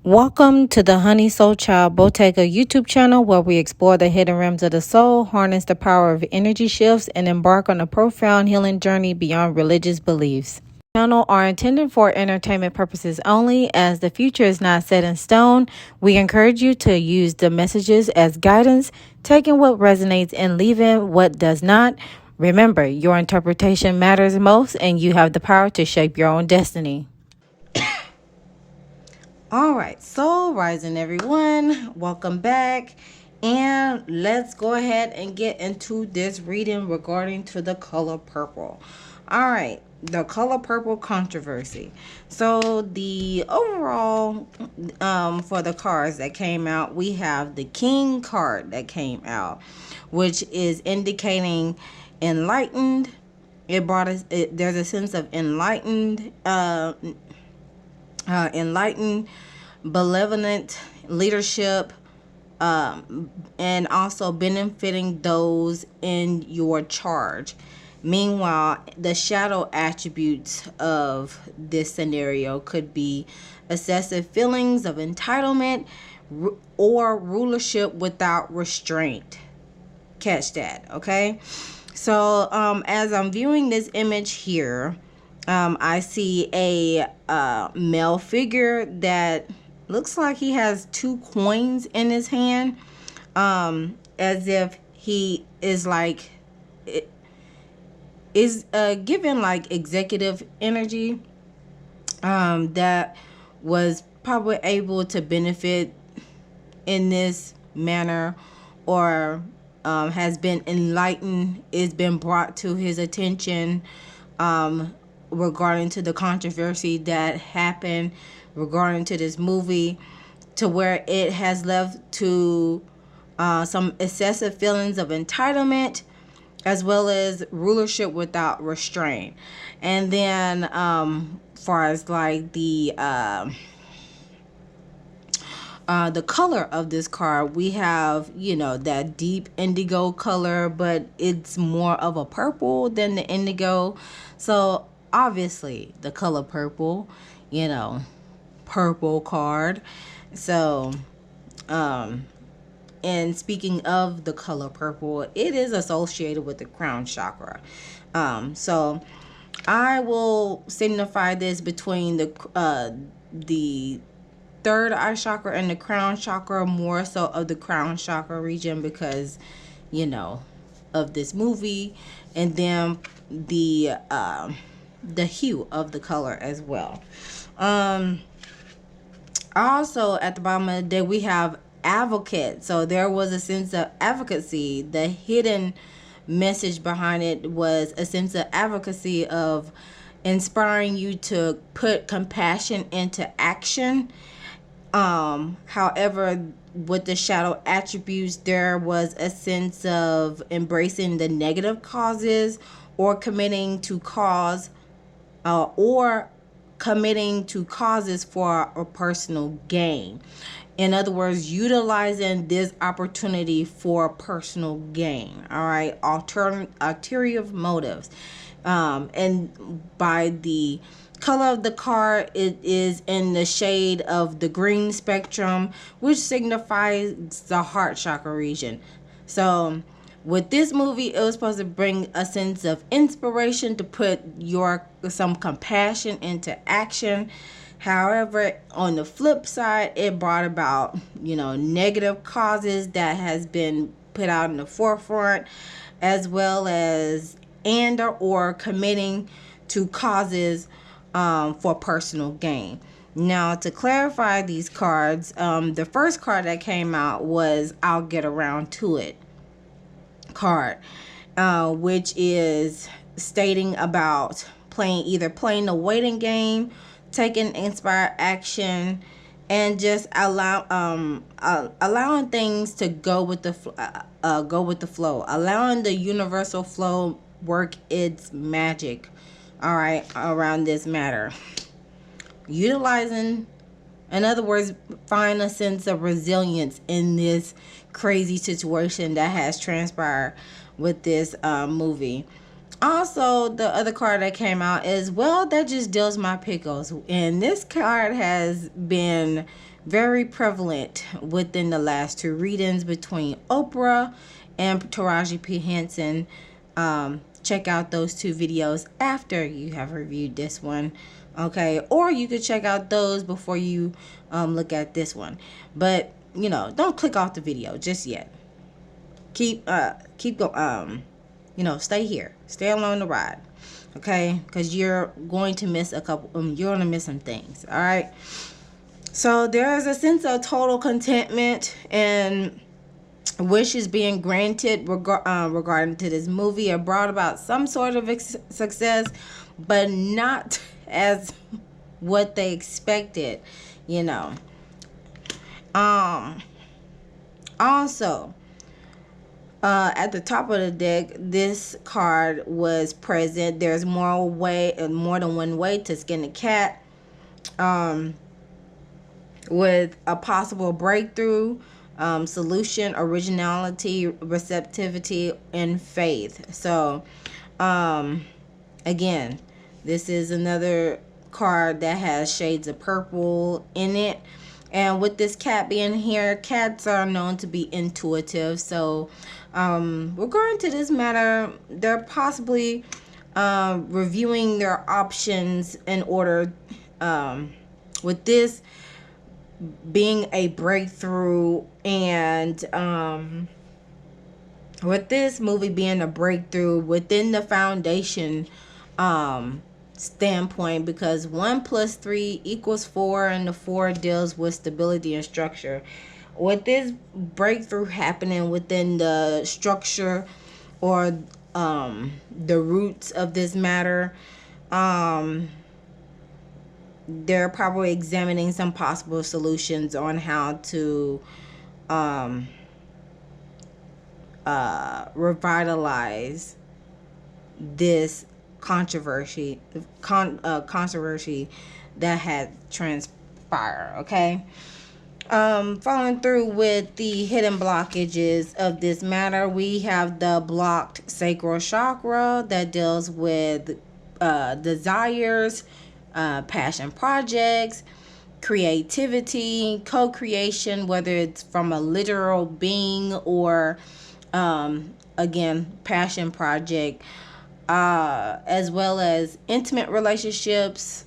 Welcome to the Honey Soul Child Bottega YouTube channel, where we explore the hidden realms of the soul, harness the power of energy shifts, and embark on a profound healing journey beyond religious beliefs. The channel are intended for entertainment purposes only. As the future is not set in stone, we encourage you to use the messages as guidance, taking what resonates and leaving what does not. Remember, your interpretation matters most, and you have the power to shape your own destiny. All right, Soul Rising, everyone. Welcome back. And let's go ahead and get into this reading regarding to the color purple. All right, the color purple controversy. So the overall for the cards that came out, we have the King card that came out, which is indicating enlightened. It brought us, there's a sense of enlightened enlightened, benevolent leadership, and also benefiting those in your charge. Meanwhile, the shadow attributes of this scenario could be excessive feelings of entitlement or rulership without restraint. Catch that, okay? So as I'm viewing this image here, I see a male figure that looks like he has two coins in his hand, as if he is like given like executive energy, that was probably able to benefit in this manner, or has been enlightened, is been brought to his attention regarding to the controversy that happened regarding to this movie, to where it has left to some excessive feelings of entitlement, as well as rulership without restraint. And then far as like the color of this card, we have, that deep indigo color, but it's more of a purple than the indigo. So obviously the color purple, purple card. So and speaking of the color purple, it is associated with the crown chakra. So I will signify this between the third eye chakra and the crown chakra, more so of the crown chakra region because of this movie, and then the hue of the color as well. Also at the bottom of the day, we have advocate. So there was a sense of advocacy. The hidden message behind it was a sense of advocacy, of inspiring you to put compassion into action. However, with the shadow attributes, there was a sense of embracing the negative causes, or committing to causes for a personal gain. In other words, utilizing this opportunity for personal gain. All right, ulterior motives. And by the color of the card, it is in the shade of the green spectrum, which signifies the heart chakra region. So with this movie, it was supposed to bring a sense of inspiration to put some compassion into action. However, on the flip side, it brought about, negative causes that has been put out in the forefront, as well as or committing to causes for personal gain. Now, to clarify these cards, the first card that came out was I'll Get Around to It card, which is stating about either playing the waiting game, taking inspired action, and just allowing things to go with the flow, allowing the universal flow work its magic, all right, around this matter. Utilizing, in other words, find a sense of resilience in this crazy situation that has transpired with this movie. Also, the other card that came out is, well, that just deals my pickles. And this card has been very prevalent within the last two readings between Oprah and Taraji P. Henson. Check out those two videos after you have reviewed this one. Okay, or you could check out those before you look at this one. But, don't click off the video just yet. Keep going. Stay here, stay along the ride, okay, because you're going to miss you're going to miss some things. All right, so there's a sense of total contentment and wishes being granted regarding to this movie. It brought about some sort of success, but not as what they expected. Also, at the top of the deck, this card was present. There's more than one way to skin a cat. With a possible breakthrough, solution, originality, receptivity, and faith. So, again, this is another card that has shades of purple in it. And with this cat being here, cats are known to be intuitive. So, regarding to this matter, they're possibly reviewing their options in order, with this being a breakthrough, and with this movie being a breakthrough within the foundation standpoint, because 1 + 3 = 4, and the 4 deals with stability and structure. With this breakthrough happening within the structure or the roots of this matter, they're probably examining some possible solutions on how to revitalize this controversy that had transpired. Okay, following through with the hidden blockages of this matter, we have the blocked sacral chakra that deals with desires, passion projects, creativity, co-creation, whether it's from a literal being or again, passion project, as well as intimate relationships,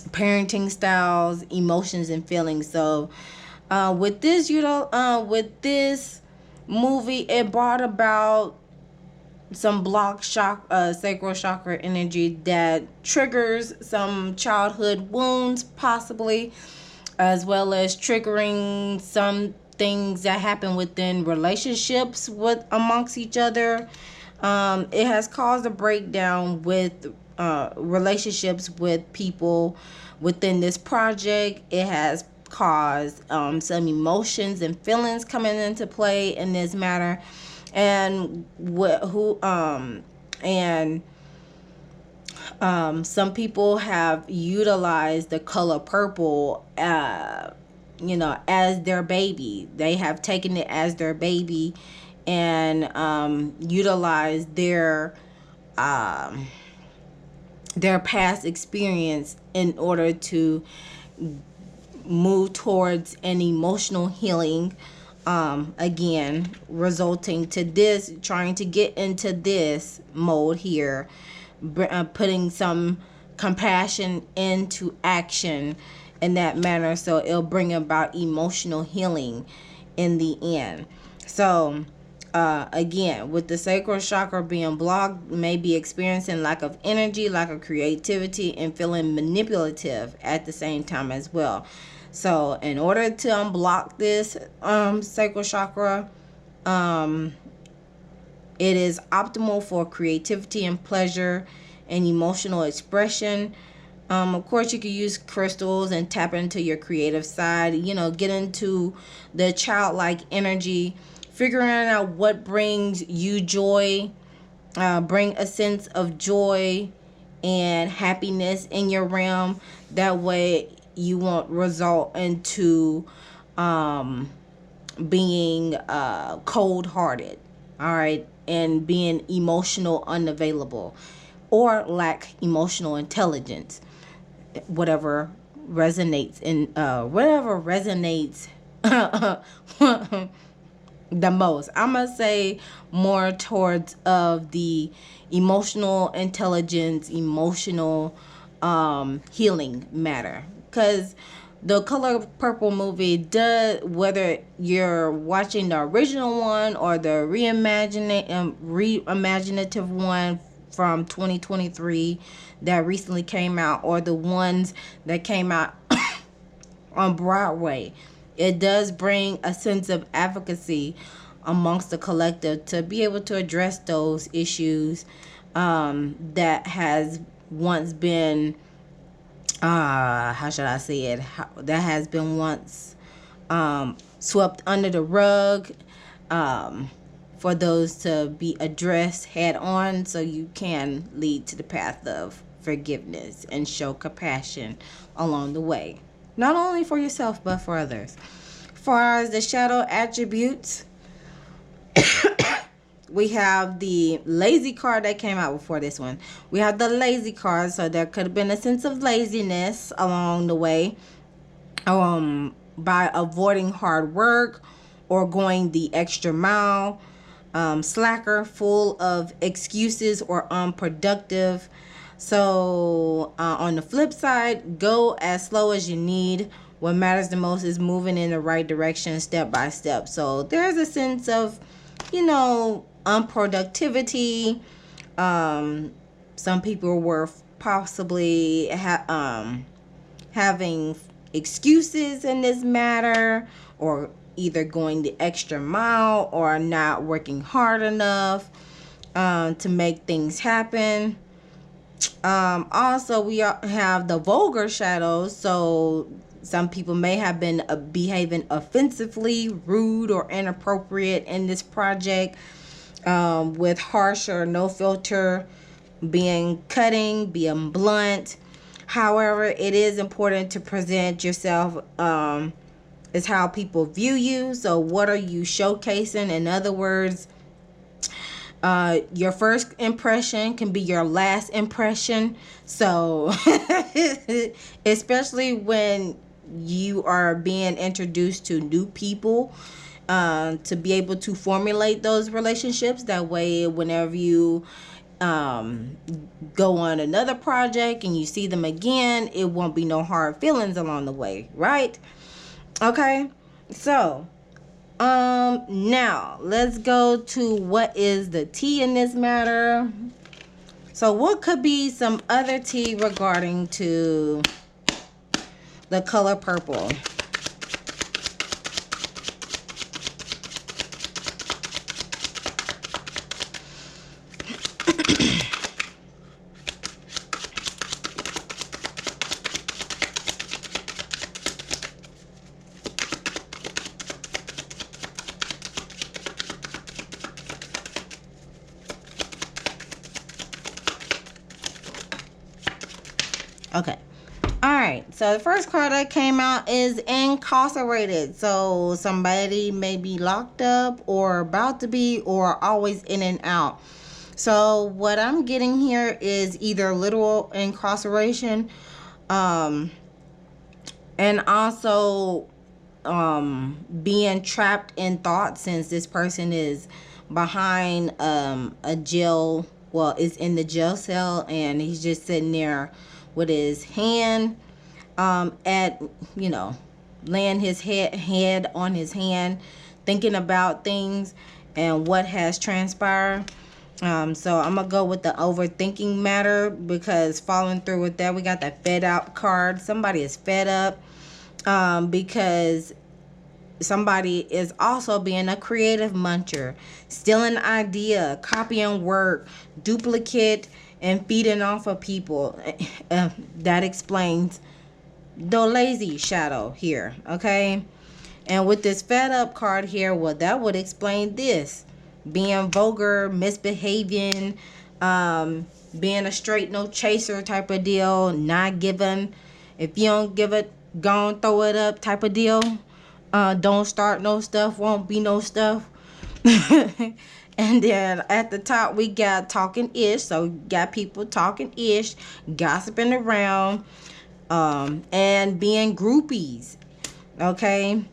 parenting styles, emotions, and feelings. So with this movie, it brought about some blocked sacral chakra energy that triggers some childhood wounds, possibly, as well as triggering some things that happen within relationships amongst each other. It has caused a breakdown with relationships with people within this project. It has caused some emotions and feelings coming into play in this matter, and some people have utilized the color purple as their baby. They have taken it as their baby and utilized their past experience in order to move towards an emotional healing, again, resulting to this, trying to get into this mode here, putting some compassion into action in that manner, so it'll bring about emotional healing in the end. So again, with the sacral chakra being blocked, may be experiencing lack of energy, lack of creativity, and feeling manipulative at the same time as well. So in order to unblock this sacral chakra, it is optimal for creativity and pleasure and emotional expression. Of course, you can use crystals and tap into your creative side, get into the childlike energy, figuring out what brings you joy, bring a sense of joy and happiness in your realm. That way you won't result into being cold-hearted, all right, and being emotional unavailable or lack emotional intelligence. Whatever resonates the most. I'm gonna say more towards of the emotional intelligence, emotional healing matter, because the Color Purple movie does, whether you're watching the original one or the reimaginative one from 2023 that recently came out, or the ones that came out on Broadway, it does bring a sense of advocacy amongst the collective to be able to address those issues that has once been, how should I say it, that has been once swept under the rug, for those to be addressed head on, so you can lead to the path of forgiveness and show compassion along the way, not only for yourself but for others. As far as the shadow attributes, we have the lazy card that came out before this one. We have the lazy card, so there could have been a sense of laziness along the way, by avoiding hard work or going the extra mile. Slacker, full of excuses or unproductive. So on the flip side, go as slow as you need. What matters the most is moving in the right direction step by step. So there's a sense of, unproductivity. Some people were possibly having excuses in this matter, or either going the extra mile or not working hard enough to make things happen. Also, we have the vulgar shadows. So some people may have been behaving offensively, rude, or inappropriate in this project, with harsh or no filter, being cutting, being blunt. However, it is important to present yourself is how people view you. So what are you showcasing? In other words, your first impression can be your last impression. So especially when you are being introduced to new people, to be able to formulate those relationships. That way, whenever you go on another project and you see them again, it won't be no hard feelings along the way, right? Okay, so now let's go to what is the tea in this matter. So what could be some other tea regarding to the color purple? Okay. All right. So the first card that came out is incarcerated. So somebody may be locked up or about to be, or always in and out. So what I'm getting here is either literal incarceration, and also being trapped in thought, since this person is behind a jail, well, is in the jail cell, and he's just sitting there with his hand at, laying his head on his hand, thinking about things and what has transpired. So I'm gonna go with the overthinking matter, because following through with that, we got the fed up card. Somebody is fed up because somebody is also being a creative muncher, stealing idea, copying work, duplicate, and feeding off of people. That explains the lazy shadow here, okay? And with this fed up card here, well, that would explain this: being vulgar, misbehaving, being a straight no chaser type of deal, not giving. If you don't give it, go and throw it up type of deal. Don't start no stuff, won't be no stuff. And then at the top, we got talking ish. So, got people talking ish, gossiping around, and being groupies. Okay.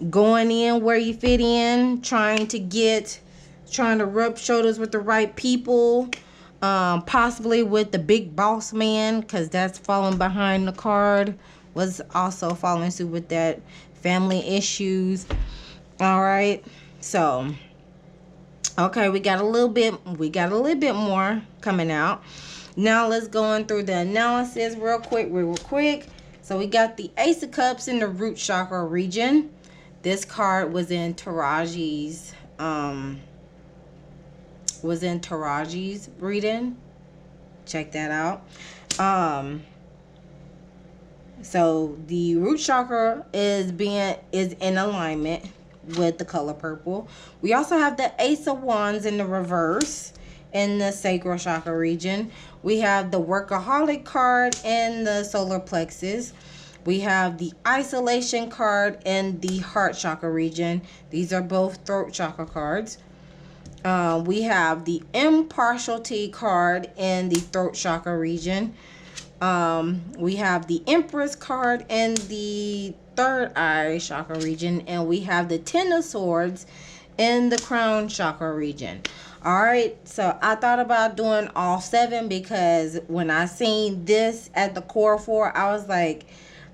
Going in where you fit in, trying to rub shoulders with the right people, possibly with the big boss man, because that's falling behind the card. Was also following suit with that, family issues. All right. So, okay, we got a little bit more coming out. Now let's go on through the analysis real quick. So we got the Ace of Cups in the root chakra region. This card was in Taraji's reading. Check that out. So the root chakra is in alignment with the color purple. We also have the Ace of Wands in the reverse in the sacral chakra region. We have the workaholic card in the solar plexus. We have the isolation card in the heart chakra region. These are both throat chakra cards. We have the impartiality card in the throat chakra region. We have the Empress card in the third eye chakra region, and we have the Ten of Swords in the crown chakra region. All right, so I thought about doing all 7 because when I seen this at the core 4, I was like,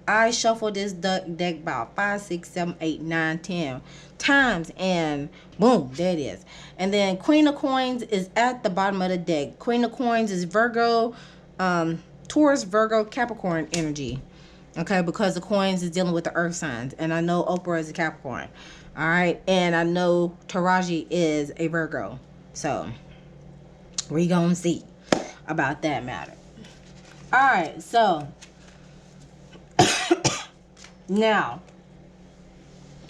I shuffled this deck about 5, 6, 7, 8, 9, 10 times, and boom, there it is. And then Queen of Coins is at the bottom of the deck. Queen of Coins is Virgo, Taurus, Virgo, Capricorn energy. Okay, because the coins is dealing with the earth signs. And I know Oprah is a Capricorn. All right, and I know Taraji is a Virgo. So, we gonna see about that matter. All right, so now,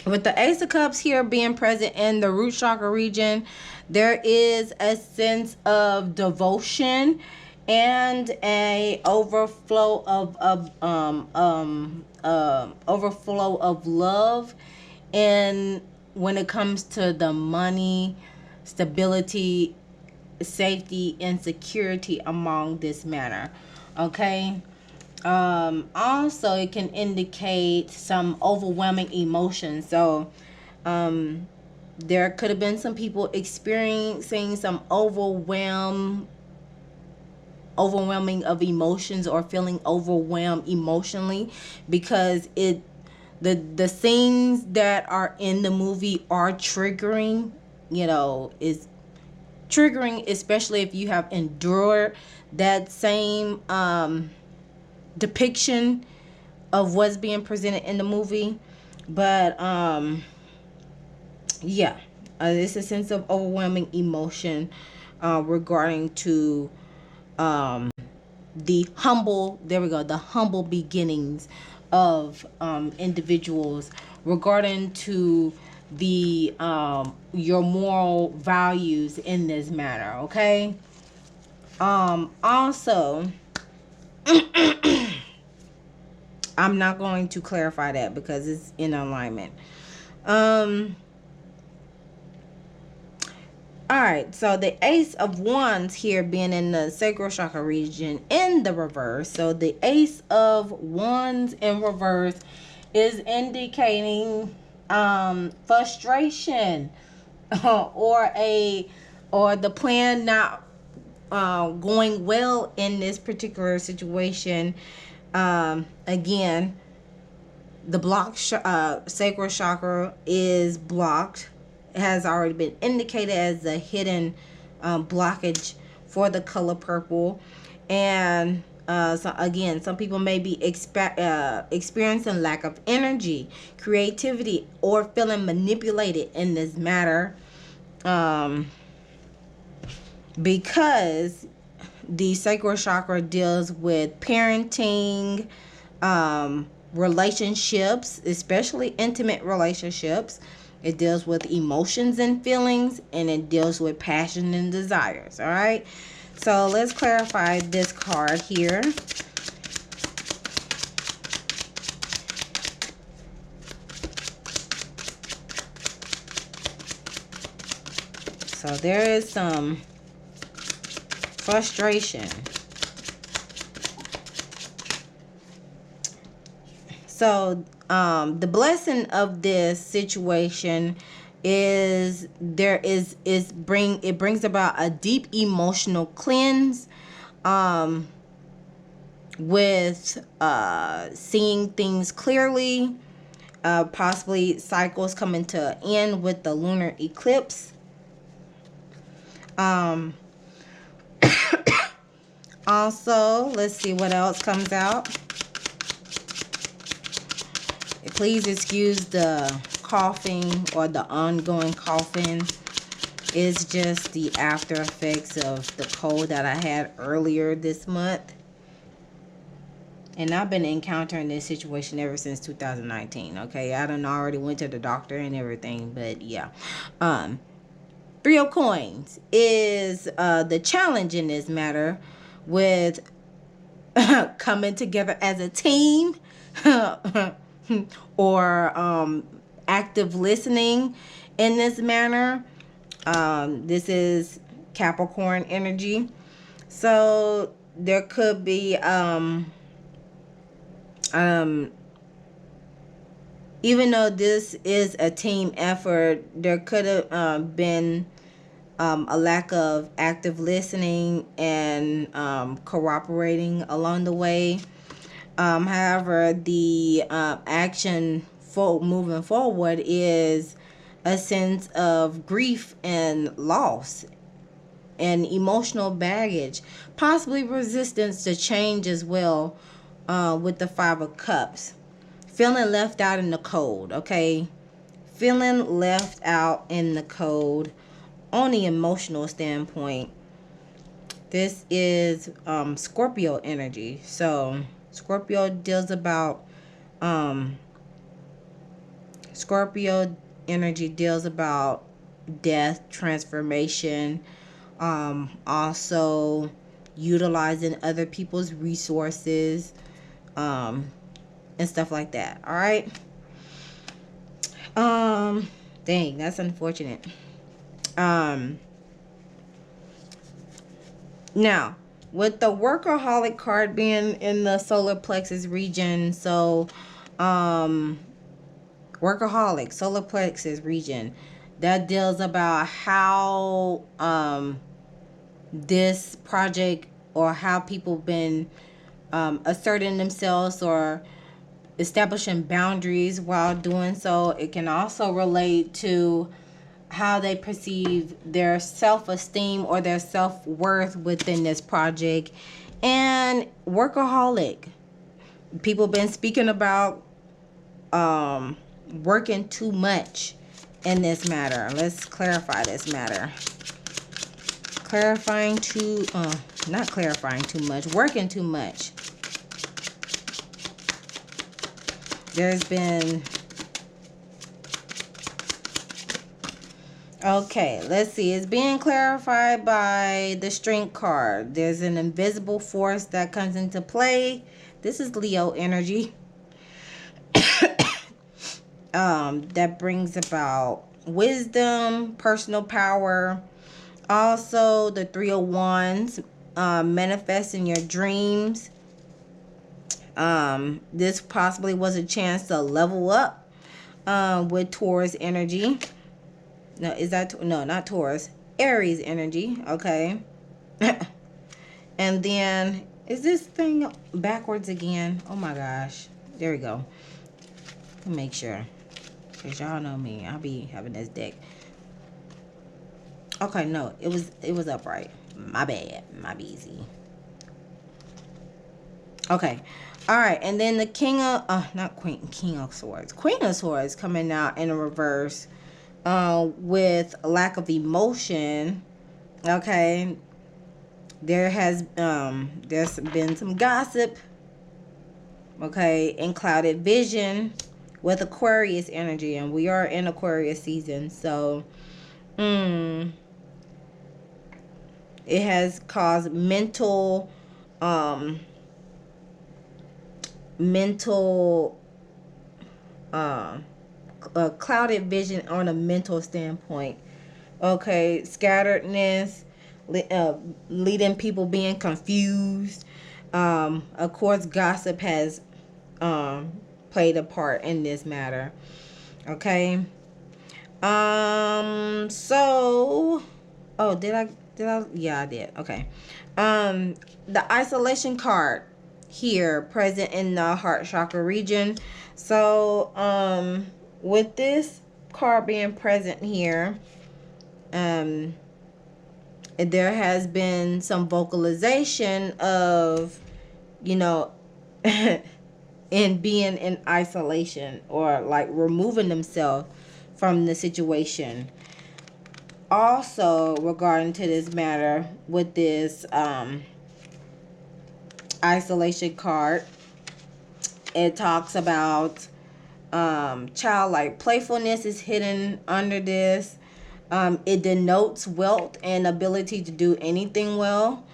with the Ace of Cups here being present in the root chakra region, there is a sense of devotion and a overflow of love, and when it comes to the money, stability, safety, and security among this matter. Okay. Also, it can indicate some overwhelming emotions. So, there could have been some people experiencing some overwhelming of emotions, or feeling overwhelmed emotionally, because the scenes that are in the movie are triggering, is triggering, especially if you have endured that same depiction of what's being presented in the movie. But it's a sense of overwhelming emotion regarding to the humble beginnings of individuals, regarding to the your moral values in this matter. Okay. Also, I'm not going to clarify that because it's in alignment. Alright, so the Ace of Wands here being in the sacral chakra region in the reverse. So the Ace of Wands in reverse is indicating frustration or the plan not going well in this particular situation. Again, the blocked sacral chakra is blocked. It has already been indicated as a hidden blockage for the color purple. And so again, some people may be experiencing lack of energy, creativity, or feeling manipulated in this matter, because the sacral chakra deals with parenting, relationships, especially intimate relationships. It deals with emotions and feelings, and it deals with passion and desires. All right. So let's clarify this card here. So there is some frustration. So the blessing of this situation is it brings about a deep emotional cleanse, with seeing things clearly, possibly cycles coming to an end with the lunar eclipse. Also, let's see what else comes out. Please excuse the coughing or the ongoing coughing. It's just the after effects of the cold that I had earlier this month. And I've been encountering this situation ever since 2019. Okay, I done already went to the doctor and everything, but yeah. Three of Coins is the challenge in this matter with coming together as a team. Or active listening in this manner. This is Capricorn energy. So there could be even though this is a team effort, there could have been a lack of active listening and cooperating along the way. However, the action moving forward is a sense of grief and loss and emotional baggage, possibly resistance to change as well, with the Five of Cups. Feeling left out in the cold, okay? Feeling left out in the cold on the emotional standpoint. This is Scorpio energy. So Scorpio deals about Scorpio energy deals about death, transformation, also utilizing other people's resources, and stuff like that. All right. Dang, that's unfortunate. Now, with the workaholic card being in the solar plexus region, so workaholic, solar plexus region, that deals about how this project or how people been asserting themselves or establishing boundaries while doing so. It can also relate to how they perceive their self-esteem or their self-worth within this project. And workaholic, people been speaking about working too much in this matter. Let's clarify this matter. Not clarifying too much, working too much. There's been, okay, let's see. It's being clarified by the Strength card. There's an invisible force that comes into play. This is Leo energy. That brings about wisdom, personal power. Also, the Three of Wands, manifesting your dreams. This possibly was a chance to level up with Taurus energy. No, is that no, not Taurus, Aries energy. Okay. And then is this thing backwards again? Oh my gosh. There we go. Let me make sure, because y'all know me, I'll be having this deck. Okay, no, it was upright. My bad, my busy. Okay. All right, and then the King of King of Swords, Queen of Swords coming out in a reverse, with a lack of emotion. Okay, there's been some gossip. Okay, and clouded vision with Aquarius energy, and we are in Aquarius season, so it has caused mental clouded vision on a mental standpoint. Okay, scatteredness, leading people being confused. Of course, gossip has played a part in this matter. Okay. So, oh, did I? Yeah, I did. Okay. The isolation card here present in the heart chakra region. So, with this card being present here, um, there has been some vocalization of, you know, in being in isolation or like removing themselves from the situation. Also, regarding to this matter with this isolation card, it talks about childlike playfulness is hidden under this. It denotes wealth and ability to do anything well.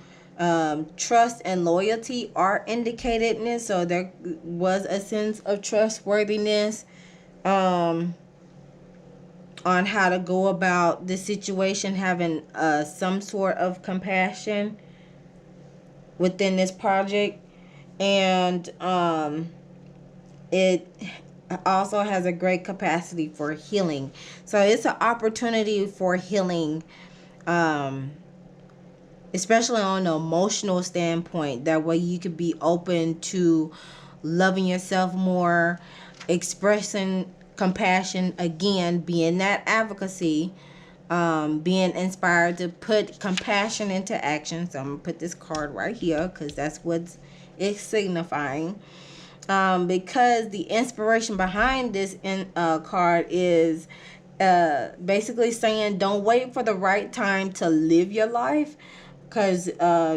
Trust and loyalty are indicated in this, so there was a sense of trustworthiness on how to go about the situation, having some sort of compassion within this project. And it also has a great capacity for healing. So it's an opportunity for healing, especially on an emotional standpoint. That way you could be open to loving yourself more, expressing compassion again, being that advocacy, being inspired to put compassion into action. So I'm going to put this card right here because that's what it's signifying. Because the inspiration behind this card is basically saying don't wait for the right time to live your life, because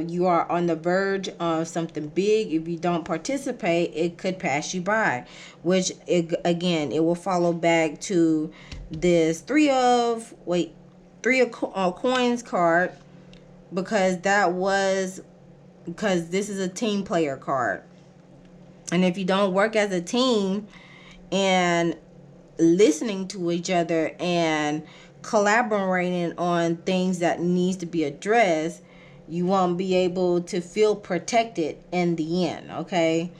you are on the verge of something big. If you don't participate, it could pass you by, which again, it will follow back to this three of coins card, because this is a team player card. And if you don't work as a team and listening to each other and collaborating on things that needs to be addressed, you won't be able to feel protected in the end, okay?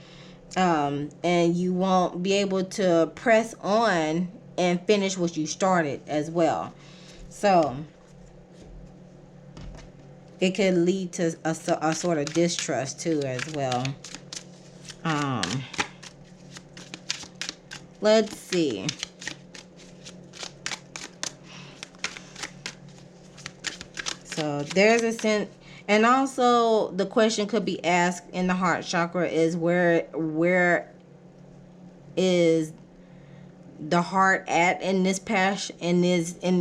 And you won't be able to press on and finish what you started as well. So it could lead to a sort of distrust too as well. Let's see. So there's a sense, and also the question could be asked in the heart chakra is where is the heart at in this in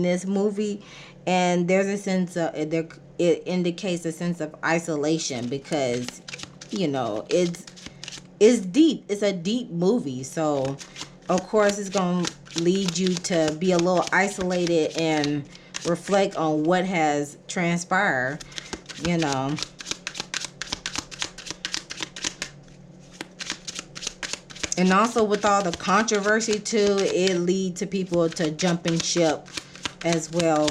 this movie? And there's a sense of it indicates a sense of isolation, because it's deep. It's a deep movie, so of course it's gonna lead you to be a little isolated and reflect on what has transpired, And also with all the controversy too, it lead to people to jumping ship as well,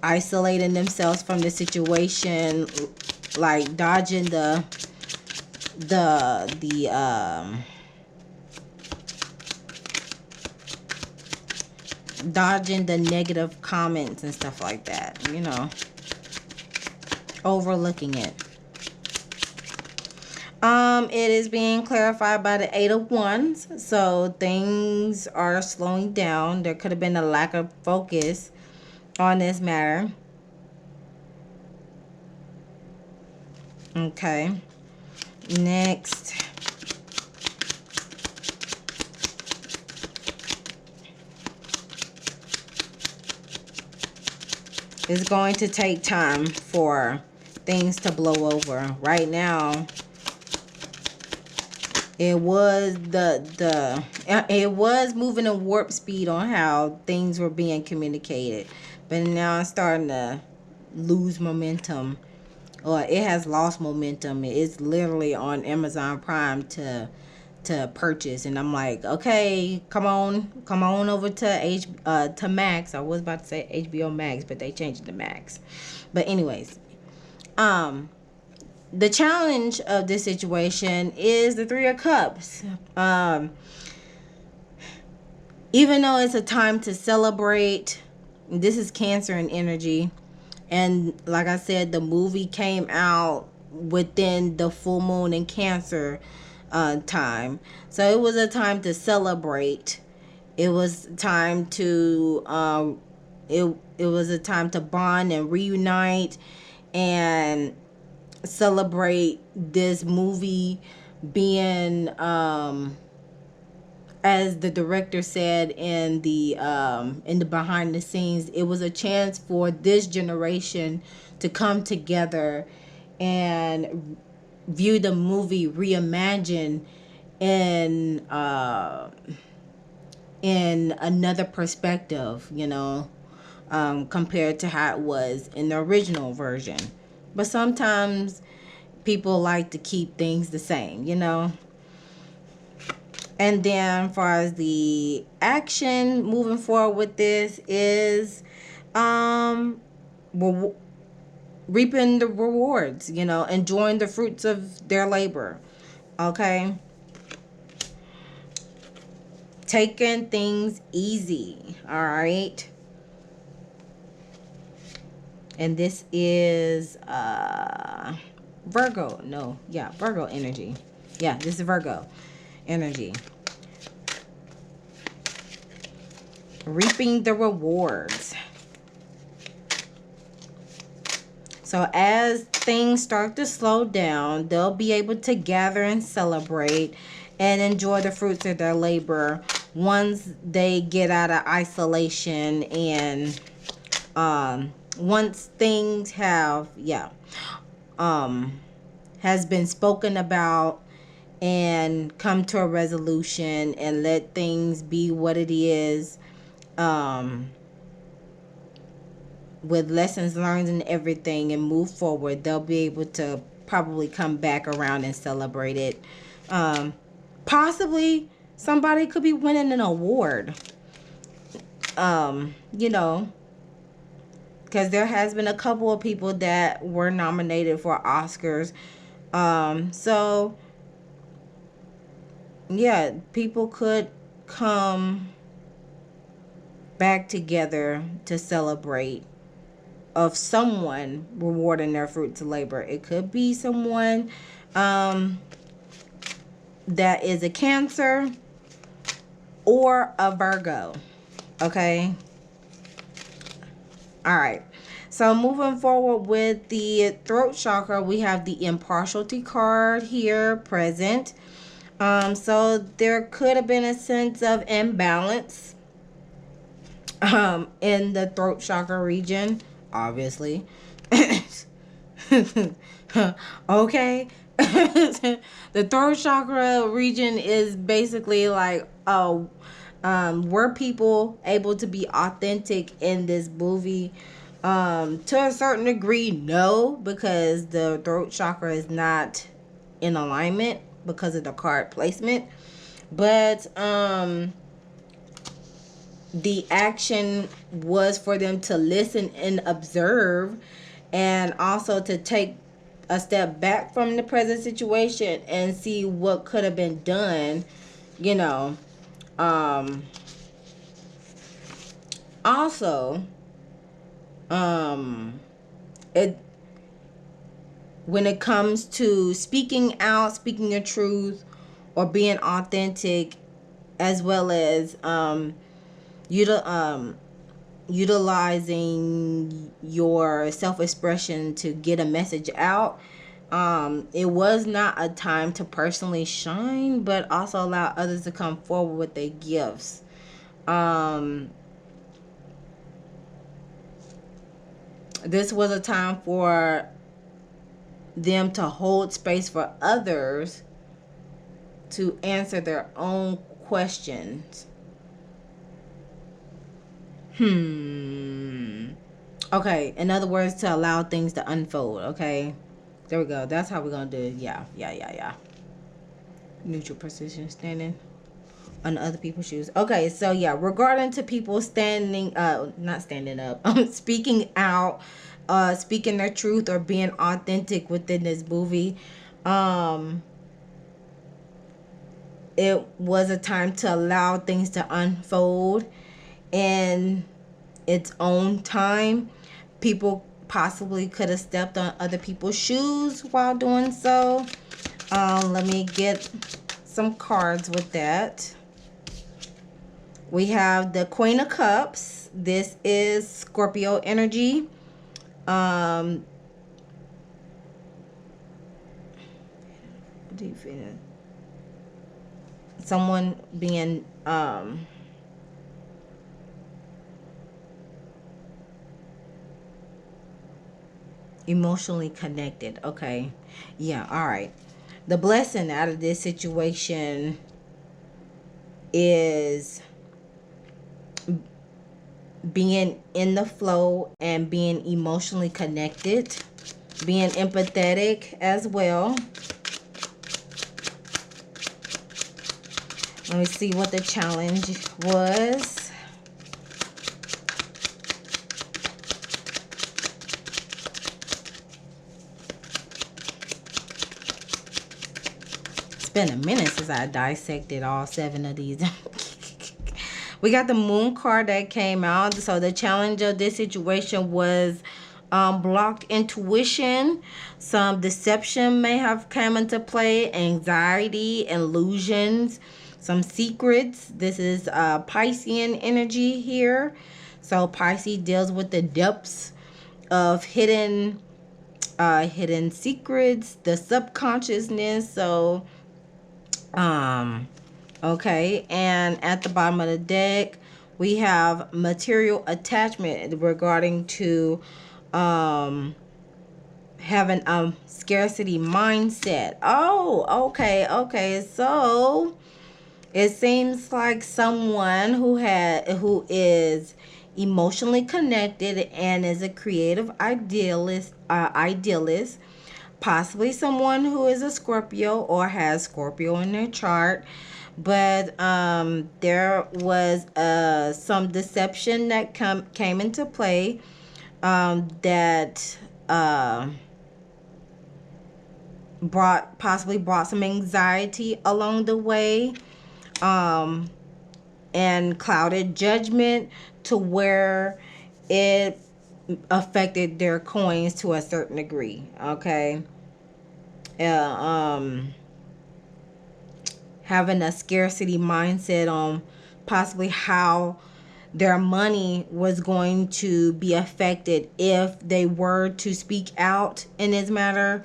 isolating themselves from the situation, like dodging the negative comments and stuff like that, overlooking it. It is being clarified by the 8 of Wands, so things are slowing down. There could have been a lack of focus on this matter. Okay. Next. It's going to take time for things to blow over. Right now, it was it was moving at warp speed on how things were being communicated, but now it's starting to lose momentum, or it has lost momentum. It's literally on Amazon Prime to to purchase, and I'm like, okay, come on over to Max. I was about to say HBO Max, but they changed it to Max. But anyways, the challenge of this situation is the Three of Cups. Even though it's a time to celebrate, this is Cancer and energy. And like I said, the movie came out within the full moon in Cancer time. So it was a time to celebrate. It was time to it was a time to bond and reunite and celebrate this movie being as the director said in the behind the scenes, it was a chance for this generation to come together and view the movie reimagined in another perspective, compared to how it was in the original version. But sometimes people like to keep things the same. And then, as far as the action moving forward with this is, reaping the rewards, enjoying the fruits of their labor. Okay, taking things easy. All right, and this is Virgo. No, yeah, Virgo energy. Yeah, this is Virgo energy. Reaping the rewards. So as things start to slow down, they'll be able to gather and celebrate and enjoy the fruits of their labor once they get out of isolation and once things have has been spoken about and come to a resolution and let things be what it is, with lessons learned and everything, and move forward, they'll be able to probably come back around and celebrate it. Possibly somebody could be winning an award, because there has been a couple of people that were nominated for Oscars. So yeah, people could come back together to celebrate of someone rewarding their fruits of labor. It could be someone that is a Cancer or a Virgo. Okay. All right. So moving forward with the throat chakra, we have the impartiality card here present. So there could have been a sense of imbalance in the throat chakra region, obviously. Okay. The throat chakra region is basically like, were people able to be authentic in this movie? To a certain degree, no, because the throat chakra is not in alignment because of the card placement. But the action was for them to listen and observe, and also to take a step back from the present situation and see what could have been done, also, it when it comes to speaking out, speaking your truth, or being authentic, as well as utilizing your self-expression to get a message out. It was not a time to personally shine, but also allow others to come forward with their gifts. This was a time for them to hold space for others to answer their own questions. Okay, in other words, to allow things to unfold. Okay, there we go. That's how we're gonna do it. Yeah. Neutral position, standing on other people's shoes. Okay, so yeah, regarding to people standing, not standing up, speaking out, speaking their truth or being authentic within this movie. It was a time to allow things to unfold in its own time. People possibly could have stepped on other people's shoes while doing so. Let me get some cards with that. We have the Queen of Cups. This is Scorpio energy. Someone being emotionally connected. Okay. Yeah, all right. The blessing out of this situation is being in the flow and being emotionally connected, being empathetic as well. Let me see what the challenge was. It's been a minute since I dissected all 7 of these. We got the Moon card that came out. So the challenge of this situation was blocked intuition. Some deception may have come into play. Anxiety, illusions, some secrets. This is Piscean energy here. So Pisces deals with the depths of hidden secrets, the subconsciousness. So okay, and at the bottom of the deck, we have material attachment regarding to having a scarcity mindset. Oh, okay. So it seems like someone who is emotionally connected and is a creative idealist, possibly someone who is a Scorpio or has Scorpio in their chart. But there was some deception that came into play that possibly brought some anxiety along the way, and clouded judgment to where it affected their coins to a certain degree. Okay. Having a scarcity mindset on possibly how their money was going to be affected if they were to speak out in this matter,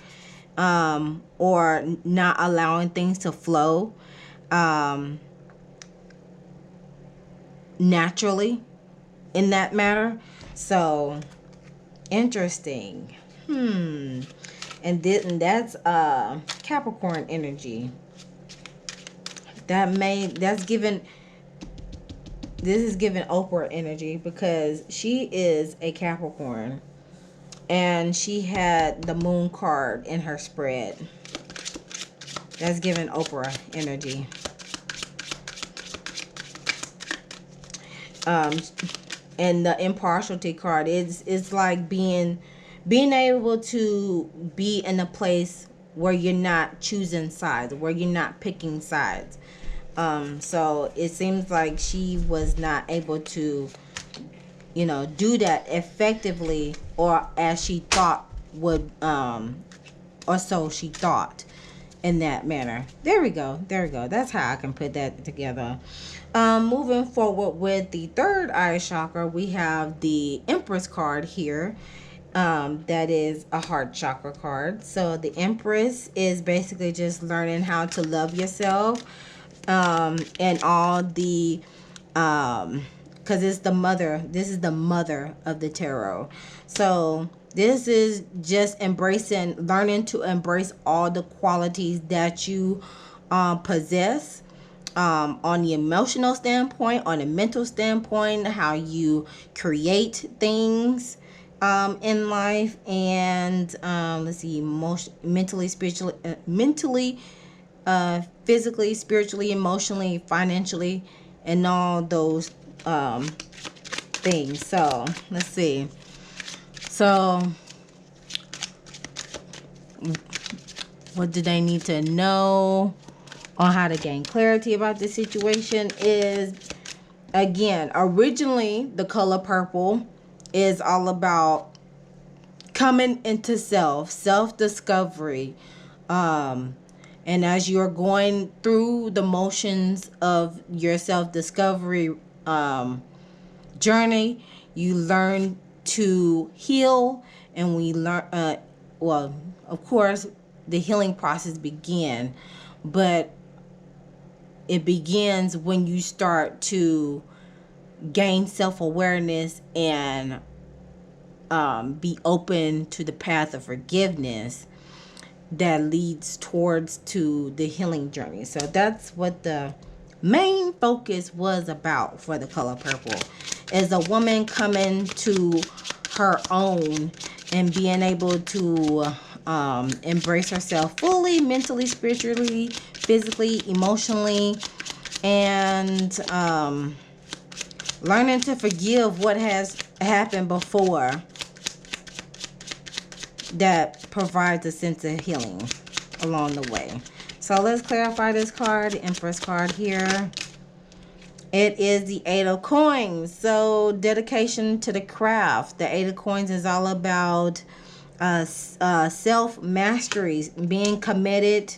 or not allowing things to flow naturally in that matter. So interesting. And that's Capricorn energy. This is giving Oprah energy because she is a Capricorn and she had the Moon card in her spread. That's giving Oprah energy. And the impartiality card is like being able to be in a place where you're not choosing sides, where you're not picking sides. So it seems like she was not able to, do that effectively or as she thought would, or so she thought in that manner. There we go. That's how I can put that together. Moving forward with the third eye chakra, we have the Empress card here. That is a heart chakra card. So the Empress is basically just learning how to love yourself, and all the because it's the mother. This is the mother of the tarot. So this is just learning to embrace all the qualities that you possess, on the emotional standpoint, on the mental standpoint, how you create things in life, and let's see, mentally, spiritually, physically, spiritually, emotionally, financially, and all those things. So let's see. So what do they need to know on how to gain clarity about the situation is, again, originally the color purple is all about coming into self-discovery. And as you're going through the motions of your self-discovery journey, you learn to heal, and we learn, well, of course, the healing process begin, but it begins when you start to gain self-awareness and be open to the path of forgiveness that leads towards to the healing journey. So that's what the main focus was about for the color purple, is a woman coming to her own and being able to embrace herself fully, mentally, spiritually, physically, emotionally, and learning to forgive what has happened before that provides a sense of healing along the way. So let's clarify this card, the Empress card here. It is the Eight of Coins. So dedication to the craft. The Eight of Coins is all about self-mastery, being committed,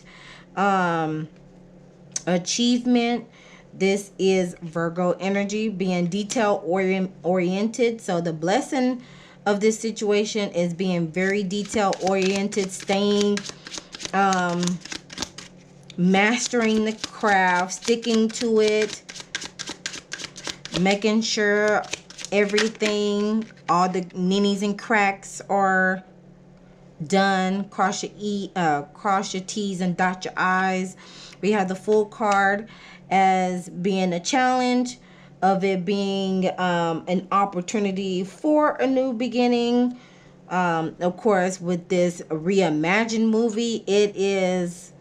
achievement. This is Virgo energy, being detail oriented. So the blessing of this situation is being very detail oriented, staying mastering the craft, sticking to it, making sure everything, all the ninnies and cracks are done. Cross your T's and dot your I's. We have the Fool card as being a challenge, of it being an opportunity for a new beginning. Of course, with this reimagined movie, it is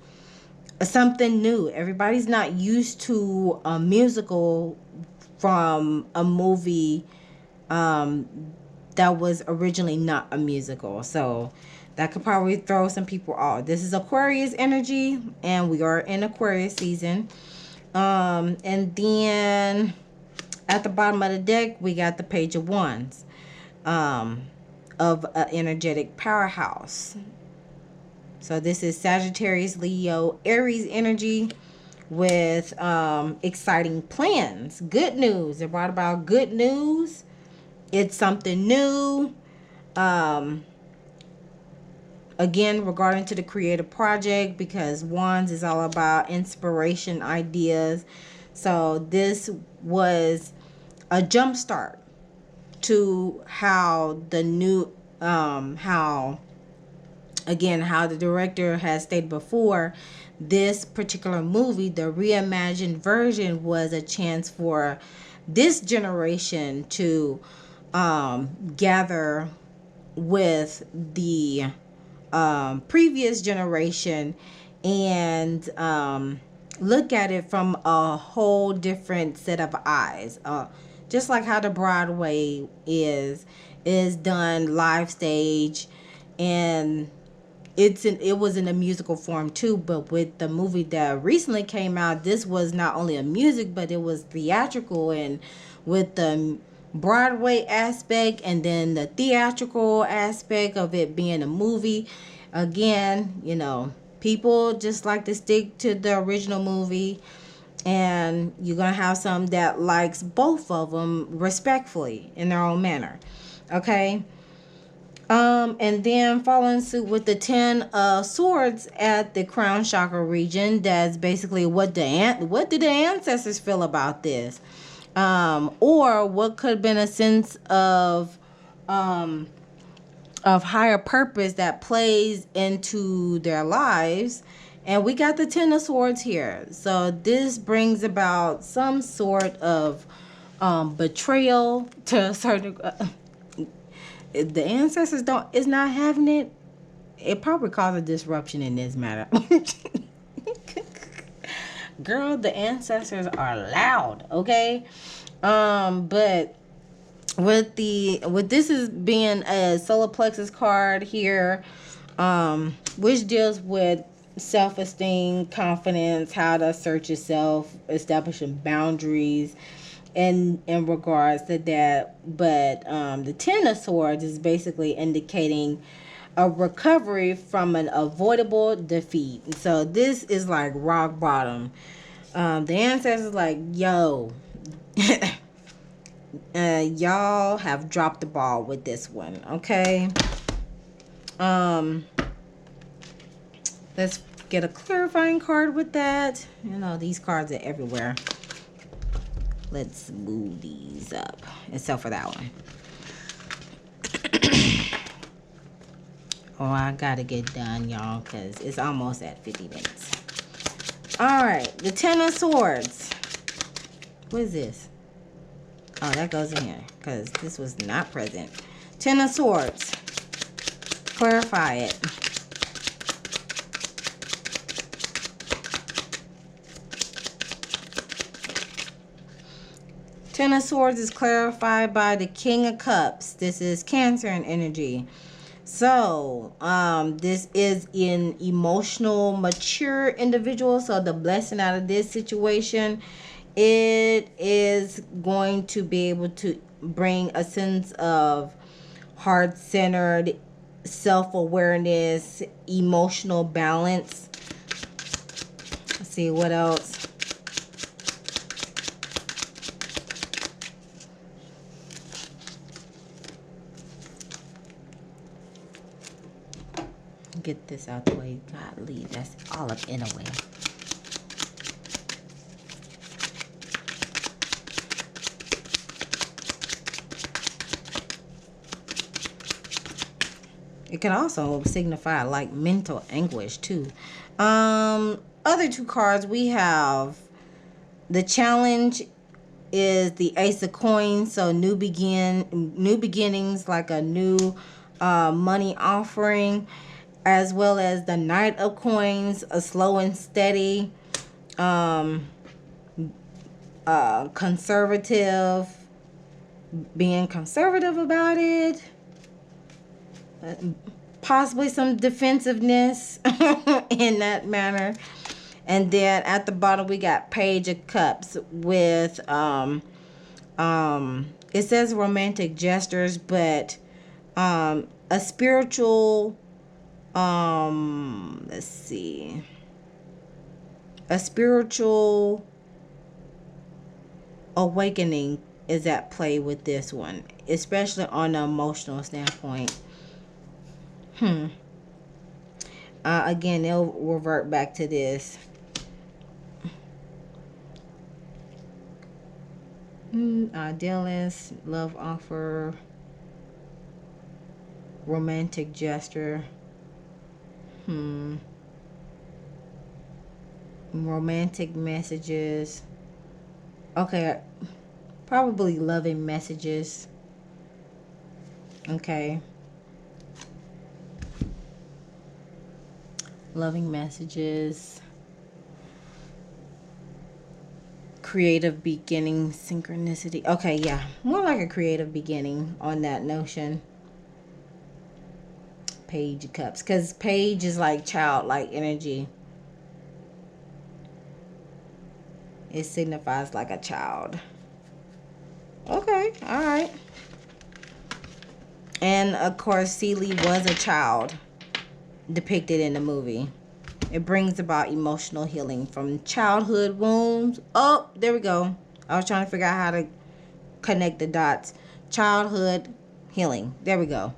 something new. Everybody's not used to a musical from a movie that was originally not a musical. So that could probably throw some people off. This is Aquarius energy, and we are in Aquarius season. And then at the bottom of the deck, we got the Page of Wands, of an energetic powerhouse. So this is Sagittarius, Leo, Aries energy with exciting plans. Good news. They brought about good news. It's something new. Again, regarding to the creative project, because Wands is all about inspiration, ideas. So this was a jump start to how the new, how the director has stated before, this particular movie, the reimagined version, was a chance for this generation to gather with the previous generation and look at it from a whole different set of eyes. Just like how the Broadway is done live stage, and it was in a musical form too, but with the movie that recently came out, this was not only a music, but it was theatrical, and with the Broadway aspect and then the theatrical aspect of it being a movie. Again, people just like to stick to the original movie, and you're gonna have some that likes both of them respectfully in their own manner. Okay. And then following suit with the 10 of Swords at the crown chakra region. That's basically what did the ancestors feel about this? Or what could have been a sense of higher purpose that plays into their lives. And we got the 10 of Swords here. So this brings about some sort of betrayal to a certain the ancestors is not having it. It probably caused a disruption in this matter. girl, the ancestors are loud, okay? But with this is being a solar plexus card here, which deals with self-esteem, confidence, how to assert yourself, establishing boundaries in regards to that. But the Ten of Swords is basically indicating a recovery from an avoidable defeat. So this is like rock bottom. The ancestors like, yo, y'all have dropped the ball with this one, okay? Let's get a clarifying card with that. You know, these cards are everywhere. Let's move these up, except for that one. Oh, I gotta get done, y'all, because it's almost at 50 minutes. All right, the Ten of Swords. What is this? Oh, that goes in here, because this was not present. Ten of Swords. Clarify it. Ten of Swords is clarified by the King of Cups. This is Cancer and energy. So, this is an emotional, mature individual. So, the blessing out of this situation, it is going to be able to bring a sense of heart-centered self-awareness, emotional balance. Let's see what else. Get this out the way. Golly, that's all up in a way. It can also signify like mental anguish too. Other two cards we have, the challenge is the Ace of Coins, so new beginnings, like a new money offering, as well as the Knight of Coins, a slow and steady, conservative, being conservative about it, possibly some defensiveness in that manner. And then at the bottom we got Page of Cups with it says romantic gestures, but a spiritual let's see, a spiritual awakening is at play with this one, especially on an emotional standpoint. Again, they'll revert back to this. Idealist, love offer, romantic gesture. Romantic messages. Okay, probably loving messages. Okay. Loving messages. Creative beginning, synchronicity. Okay, yeah. More like a creative beginning on that notion. Page of Cups. Because Page is like childlike energy. It signifies like a child. Okay, alright. And of course, Celie was a child depicted in the movie. It brings about emotional healing from childhood wounds. Oh, there we go. I was trying to figure out how to connect the dots. Childhood healing. There we go.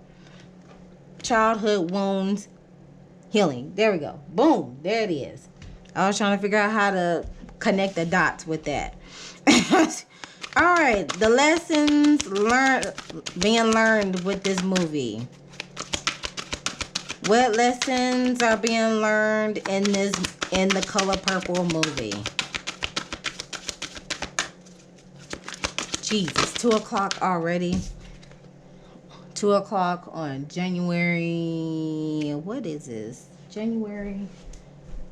Childhood wounds healing. There we go. Boom. There it is. I was trying to figure out how to connect the dots with that. All right. The lessons being learned with this movie. What lessons are being learned in the Color Purple movie? Jesus, 2 o'clock already. 2 o'clock on January. What is this? January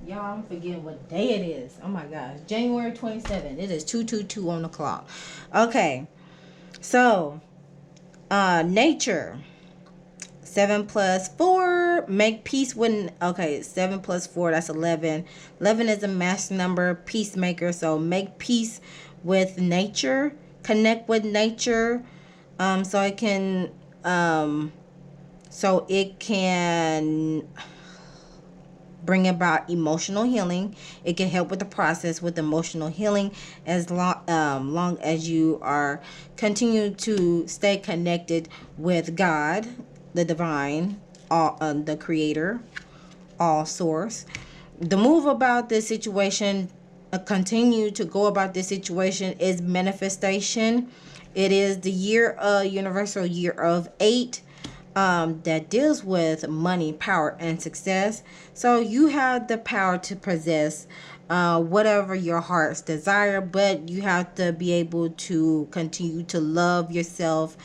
Y'all, I'm forgetting what day it is. Oh my gosh. January 27th. It is 2:22 on the clock. Okay. So, nature. 7 plus 4. Make peace with. Okay, 7 plus 4. That's 11. 11 is a master number. Peacemaker. So, make peace with nature. Connect with nature. So it can. So it can bring about emotional healing. It can help with the process with emotional healing as long as you are continue to stay connected with God, the divine, all the creator, all source. The move about this situation, continue to go about this situation, is manifestation. It is the universal year of 8, that deals with money, power, and success. So you have the power to possess whatever your heart's desire, but you have to be able to continue to love yourself,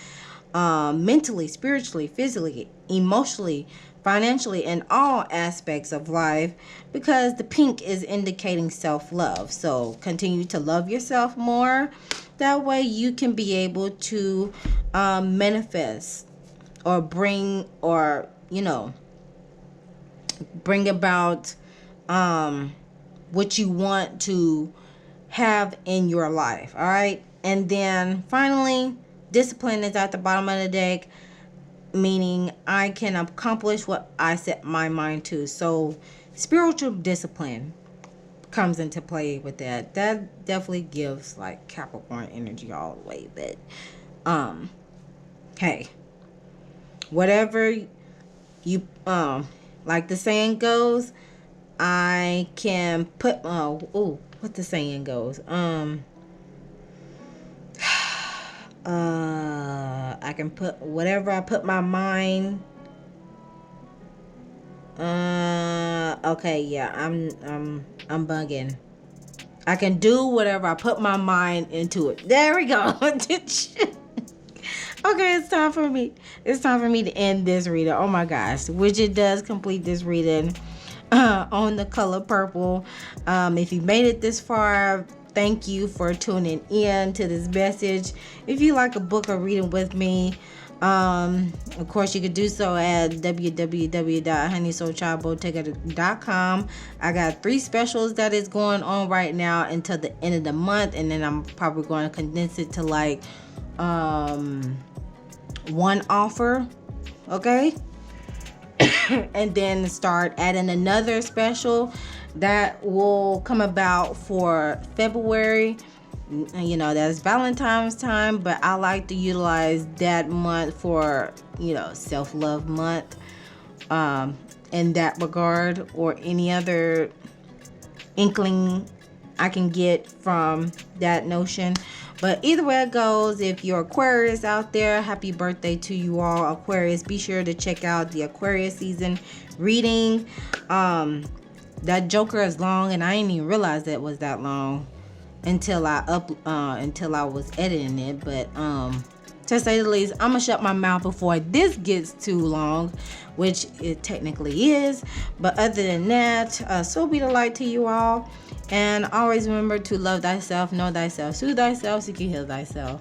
mentally, spiritually, physically, emotionally, financially, in all aspects of life, because the pink is indicating self-love. So continue to love yourself more. That way you can be able to manifest or bring about what you want to have in your life. All right. And then finally, discipline is at the bottom of the deck, meaning I can accomplish what I set my mind to. So spiritual discipline comes into play with that. That definitely gives like Capricorn energy all the way. But hey, whatever you like the saying goes, I can put what the saying goes. I can put whatever I put my mind. Okay, yeah, I'm bugging. I can do whatever I put my mind into it. There we go. Okay, it's time for me. It's time for me to end this reading. Oh my gosh, which it does complete this reading on the color purple. If you made it this far, thank you for tuning in to this message. If you like a book or reading with me, of course you could do so at www.honeysoulchildbottega.com. I got 3 specials that is going on right now until the end of the month, and then I'm probably going to condense it to like one offer, okay? And then start adding another special that will come about for February. That's Valentine's time, but I like to utilize that month for self-love month, in that regard, or any other inkling I can get from that notion. But either way it goes, if you're Aquarius out there, happy birthday to you all, Aquarius. Be sure to check out the Aquarius season reading. That Joker is long, and I didn't even realize that was that long until I was editing it. But to say the least, I'm gonna shut my mouth before this gets too long, which it technically is. But other than that, so be the light to you all. And always remember to love thyself, know thyself, soothe thyself, so you can heal thyself.